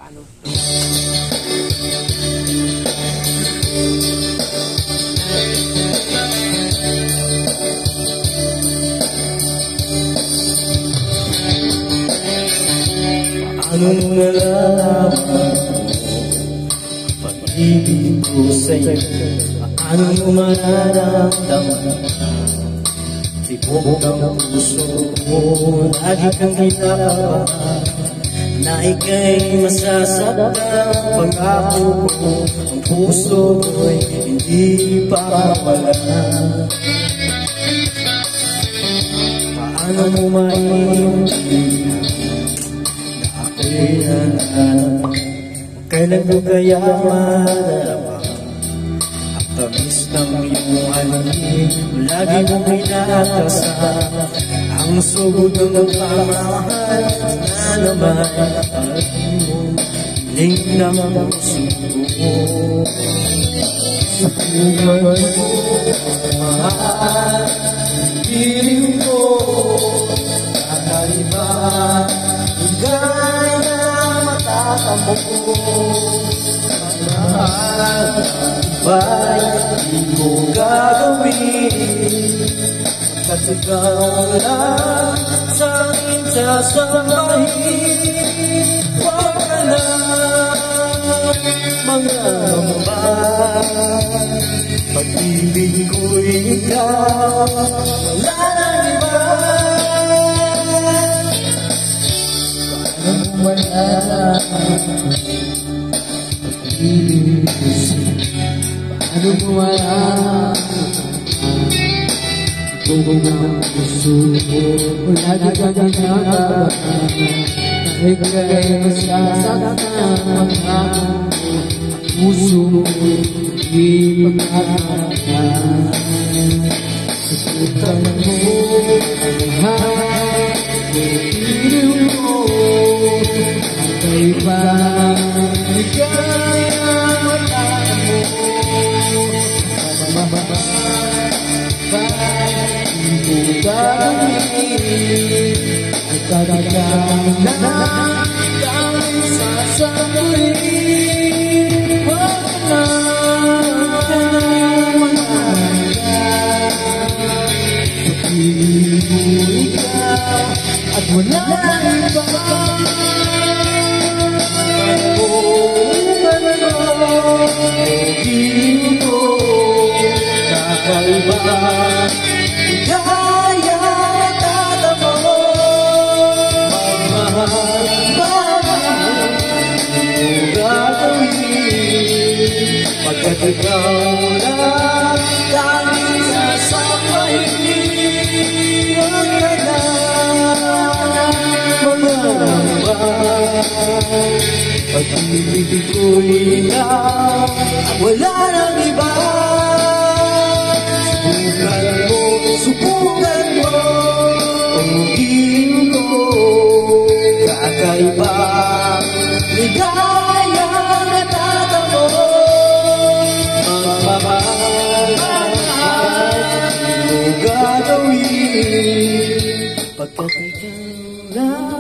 Anong nalaman pag-ibig ko sa'yo? Anong mararamdaman? Tibok ng puso mo, lagi kang kinakabahan na ika'y masasaktan. Pangako ko, ang puso mo'y hindi pa mawala. Paano mo maintindihan na ako'y nananap? Kailan ko kaya madarama ang tamis ng iyong halik? Lagi mong pinakasan ang sugod ng pamahal na naman at mo hiling ng puso ko. Subukan mo mahal piling ko, kakaiba higay na matatamo ko. Mahal ba'y di mo gagawin? Kasi ikaw lang sa akin sasabahin. Huwag ka na mangamba, pag-ibig ko'y ikaw, wala nang iba. Paano wala pag-ibig ko sa'yo? Paano wala ikaw ang puso ko? Lagi kang kinakabahan na ika'y masasaktan. Ang puso mo'y di pagkakaroon. Susukan mo ang mahal piling ko, kakaiba higay ang mata mo. Hindi mo gagawin at talagang na dahil sasabihin. Huwag na kang mahalaga, pag-ibig mo ikaw at wala nang iba. Pag-ibig ko kakaiba, higay ang natatamo. Magmahal ba hindi mo gagawin? Pagkat ikaw lang laging sasabahin. Huwag ka na mangamba, pag-ibig ko'y ikaw, wala nang iba. Subukan mo, pag-ibig ko kakaiba, ligaya natatamo. Magmamahal hindi mo gagawin, pagkat ikaw lang